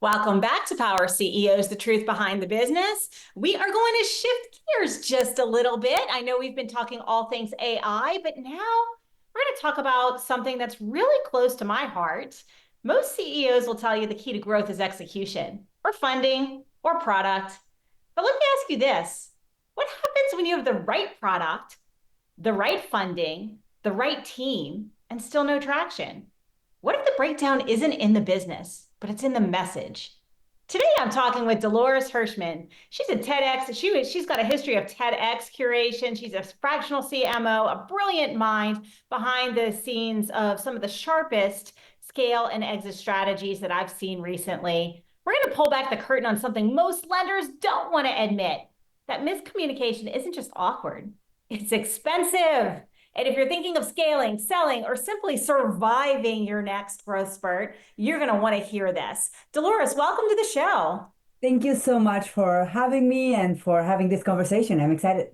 Welcome back to Power CEOs, the truth behind the business. We are going to shift gears just a little bit. I know we've been talking all things AI, but now we're going to talk about something that's really close to my heart. Most CEOs will tell you the key to growth is execution, or funding, or product. But let me ask you this. What happens when you have the right product, the right funding, the right team, and still no traction? What if the breakdown isn't in the business, but it's in the message? Today, I'm talking with Dolores Hirschmann. She's a TEDx. She's got a history of TEDx curation. She's a fractional CMO, a brilliant mind behind the scenes of some of the sharpest scale and exit strategies that I've seen recently. We're going to pull back the curtain on something most lenders don't want to admit, that miscommunication isn't just awkward, it's expensive. And if you're thinking of scaling, selling, or simply surviving your next growth spurt, you're going to want to hear this. Dolores, welcome to the show. Thank you so much for having me and for having this conversation. I'm excited.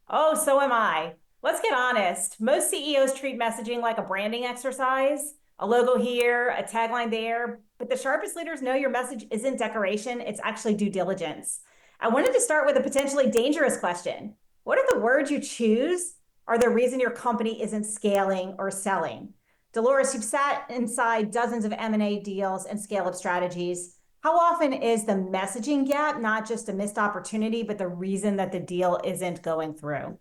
Oh, so am I. Let's get honest. Most CEOs treat messaging like a branding exercise, a logo here, a tagline there. But the sharpest leaders know your message isn't decoration, it's actually due diligence. I wanted to start with a potentially dangerous question. What if the words you choose are the reason your company isn't scaling or selling? Dolores, you've sat inside dozens of M&A deals and scale-up strategies. How often is the messaging gap not just a missed opportunity, but the reason that the deal isn't going through?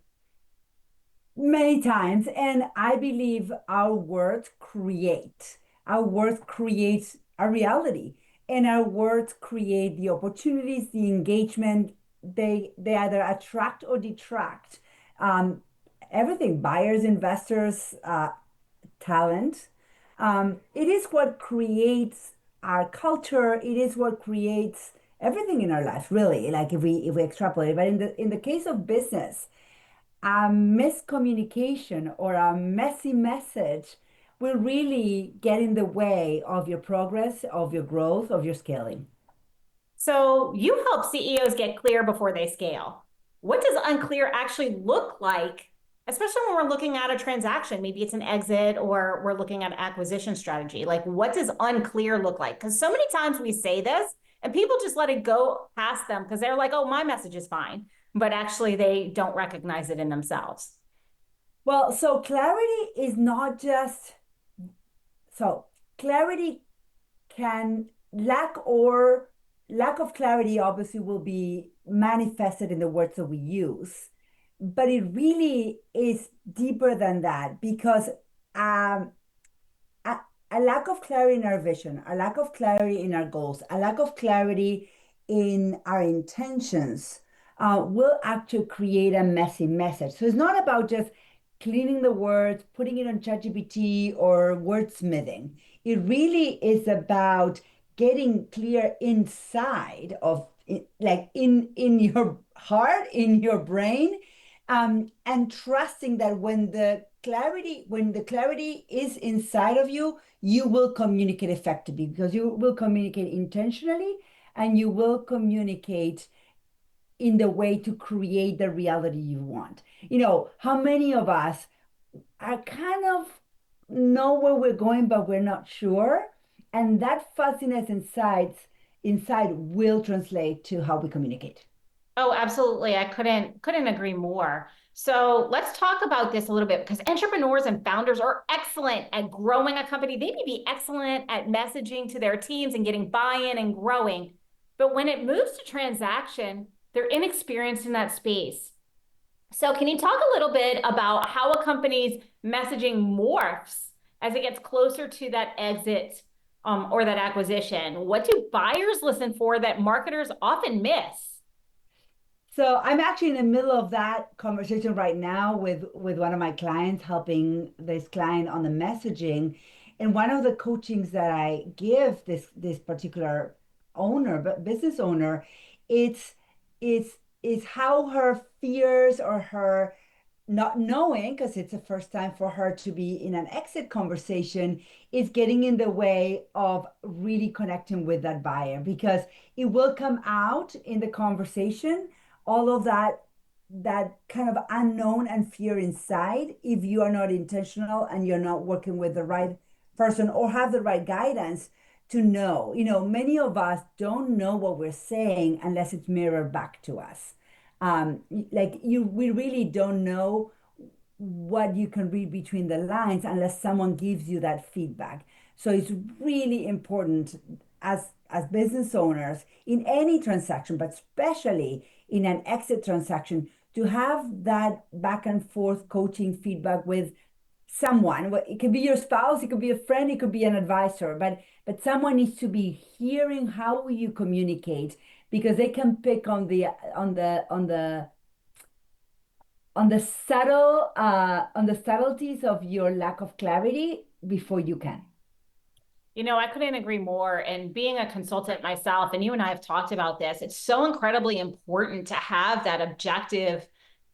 Many times, and I believe our words create. Our words create a reality, and our words create the opportunities, the engagement. They either attract or detract. Um, Everything, buyers, investors, talent. It is what creates our culture. It is what creates everything in our life, really. Like if we extrapolate, but in the case of business, a miscommunication or a messy message will really get in the way of your progress, of your growth, of your scaling. So you help CEOs get clear before they scale. What does unclear actually look like, especially when we're looking at a transaction? Maybe it's an exit or we're looking at acquisition strategy. Like, what does unclear look like? Because so many times we say this and people just let it go past them because they're like, oh, my message is fine. But actually, they don't recognize it in themselves. Well, so clarity is not just so clarity can lack of clarity obviously will be manifested in the words that we use, but it really is deeper than that because um, a, a lack of clarity in our vision, a lack of clarity in our goals, a lack of clarity in our intentions will actually create a messy message. So it's not about just cleaning the words, putting it on ChatGPT or wordsmithing. It really is about getting clear inside of it, like in your heart, in your brain, and trusting that when the clarity is inside of you, you will communicate effectively because you will communicate intentionally and you will communicate in the way to create the reality you want. How many of us are kind of know where we're going, but we're not sure. And that fuzziness inside will translate to how we communicate. Oh, absolutely. I couldn't agree more. So let's talk about this a little bit because entrepreneurs and founders are excellent at growing a company. They may be excellent at messaging to their teams and getting buy-in and growing. But when it moves to transaction, they're inexperienced in that space. So can you talk a little bit about how a company's messaging morphs as it gets closer to that exit or that acquisition? What do buyers listen for that marketers often miss? So I'm actually in the middle of that conversation right now with one of my clients, helping this client on the messaging. And one of the coachings that I give this particular owner, but business owner, it's it's how her fears or her not knowing, because it's the first time for her to be in an exit conversation, is getting in the way of really connecting with that buyer because it will come out in the conversation, all of that kind of unknown and fear inside if you are not intentional and you're not working with the right person or have the right guidance to know. Many of us don't know what we're saying unless it's mirrored back to us. We really don't know what you can read between the lines unless someone gives you that feedback. So it's really important as business owners in any transaction, but especially in an exit transaction, to have that back and forth coaching feedback with someone. It could be your spouse, it could be a friend, it could be an advisor, but someone needs to be hearing how you communicate, because they can pick on the subtleties of your lack of clarity before you can. I couldn't agree more. And being a consultant myself, and you and I have talked about this, it's so incredibly important to have that objective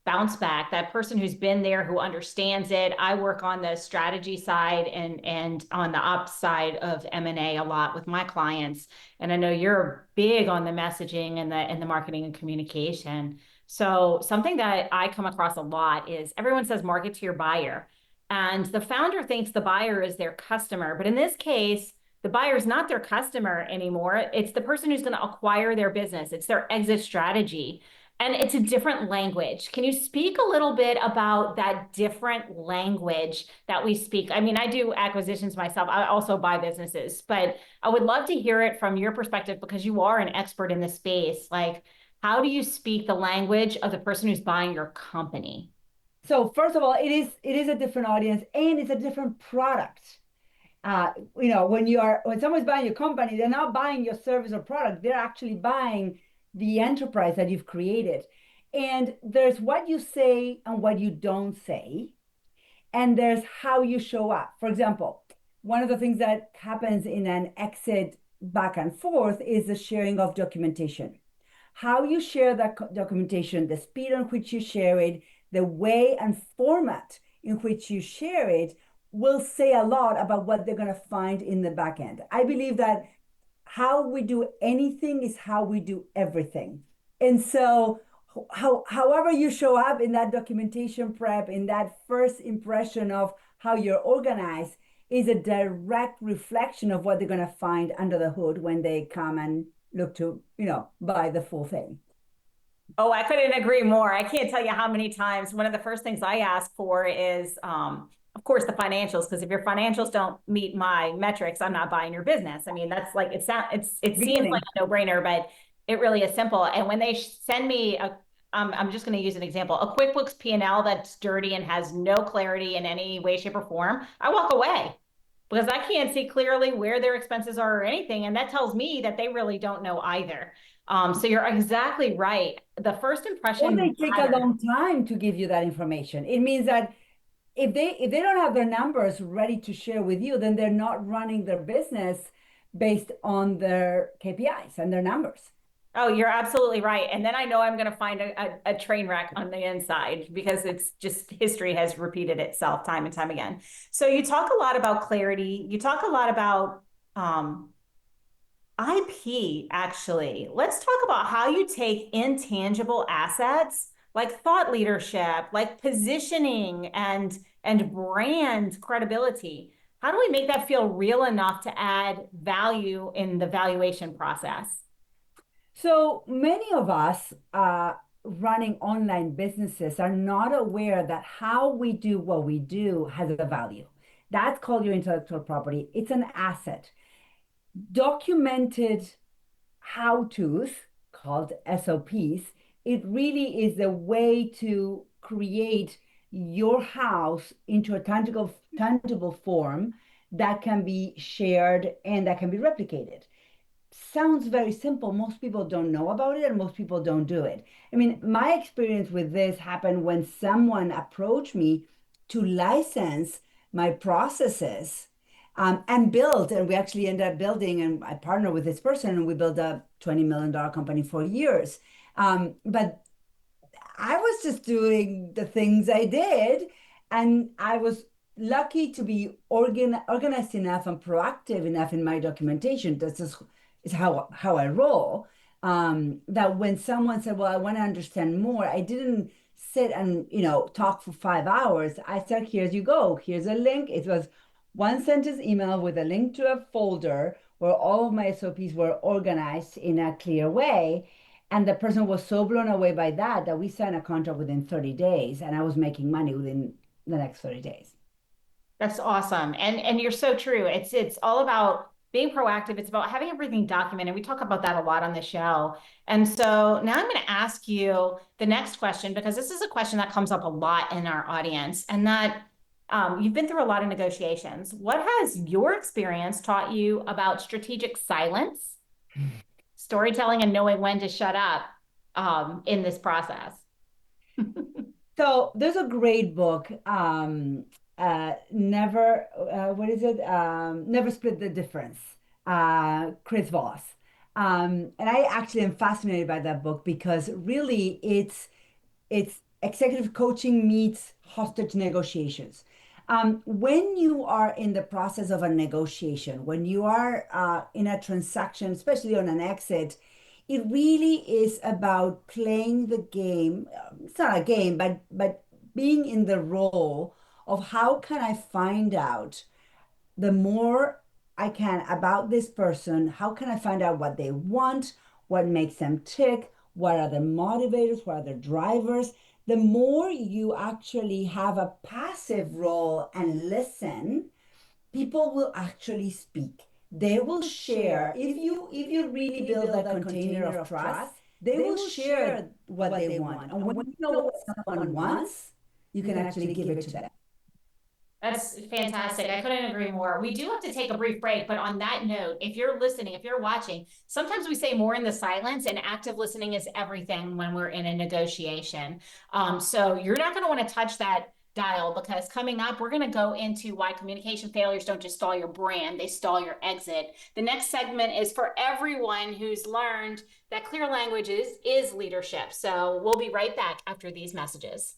bounce back, that person who's been there, who understands it. I work on the strategy side and on the ops side of M&A a lot with my clients. And I know you're big on the messaging and the marketing and communication. So something that I come across a lot is everyone says market to your buyer. And the founder thinks the buyer is their customer. But in this case, the buyer is not their customer anymore. It's the person who's going to acquire their business. It's their exit strategy. And it's a different language. Can you speak a little bit about that different language that we speak? I mean, I do acquisitions myself. I also buy businesses, but I would love to hear it from your perspective because you are an expert in this space. Like, how do you speak the language of the person who's buying your company? So first of all, it is a different audience and it's a different product. When someone's buying your company, they're not buying your service or product. They're actually buying the enterprise that you've created. And there's what you say and what you don't say, and there's how you show up. For example, one of the things that happens in an exit back and forth is the sharing of documentation. How you share that documentation, the speed on which you share it, the way and format in which you share it will say a lot about what they're going to find in the back end. I believe that how we do anything is how we do everything. And so, however you show up in that documentation prep, in that first impression of how you're organized, is a direct reflection of what they're going to find under the hood when they come and look to, buy the full thing. Oh, I couldn't agree more. I can't tell you how many times one of the first things I ask for is, of course, the financials. Because if your financials don't meet my metrics, I'm not buying your business. I mean, that's like it seems like Beginning. a no-brainer, but it really is simple. And when they send me I'm just going to use an example, a QuickBooks P&L that's dirty and has no clarity in any way, shape, or form, I walk away because I can't see clearly where their expenses are or anything. And that tells me that they really don't know either. So you're exactly right. The first Or they impression take a matters. long time to give you that information. It means that if they don't have their numbers ready to share with you, then they're not running their business based on their KPIs and their numbers. Oh, you're absolutely right. And then I know I'm going to find a train wreck on the inside because it's just history has repeated itself time and time again. So you talk a lot about clarity. You talk a lot about um, IP, actually. Let's talk about how you take intangible assets like thought leadership, like positioning and brand credibility. How do we make that feel real enough to add value in the valuation process? So many of us running online businesses are not aware that how we do what we do has a value. That's called your intellectual property. It's an asset. Documented how-tos called SOPs, it really is a way to create your house into a tangible form that can be shared and that can be replicated. Sounds very simple. Most people don't know about it and most people don't do it. I mean, my experience with this happened when someone approached me to license my processes and build. And we actually ended up building, and I partnered with this person and we built a $20 million company for years. But I was just doing the things I did, and I was lucky to be organized enough and proactive enough in my documentation. Is how I roll. That when someone said, "Well, I want to understand more," I didn't sit and talk for 5 hours. I said, "Here's you go. Here's a link." It was one sentence email with a link to a folder where all of my SOPs were organized in a clear way. And the person was so blown away by that that we signed a contract within 30 days, and I was making money within the next 30 days. That's awesome. And you're so true. It's all about being proactive. It's about having everything documented. We talk about that a lot on the show. And so now I'm going to ask you the next question because this is a question that comes up a lot in our audience, and that you've been through a lot of negotiations. What has your experience taught you about strategic silence, storytelling, and knowing when to shut up in this process? So there's a great book, Never, what is it? Never Split the Difference, Chris Voss. And I actually am fascinated by that book because really it's executive coaching meets hostage negotiations. When you are in the process of a negotiation, when you are in a transaction, especially on an exit, it really is about playing the game. It's not a game, but being in the role of how can I find out the more I can about this person, how can I find out what they want, what makes them tick, what are the motivators, what are the drivers. The more you actually have a passive role and listen, people will actually speak. They will share. If you really build a container of trust, they will share what they want. And when you know what someone wants, you can actually give it to them. That's fantastic. I couldn't agree more. We do have to take a brief break, but on that note, if you're listening, if you're watching, sometimes we say more in the silence, and active listening is everything when we're in a negotiation. So you're not going to want to touch that dial because coming up, we're going to go into why communication failures don't just stall your brand, they stall your exit. The next segment is for everyone who's learned that clear language is leadership. So we'll be right back after these messages.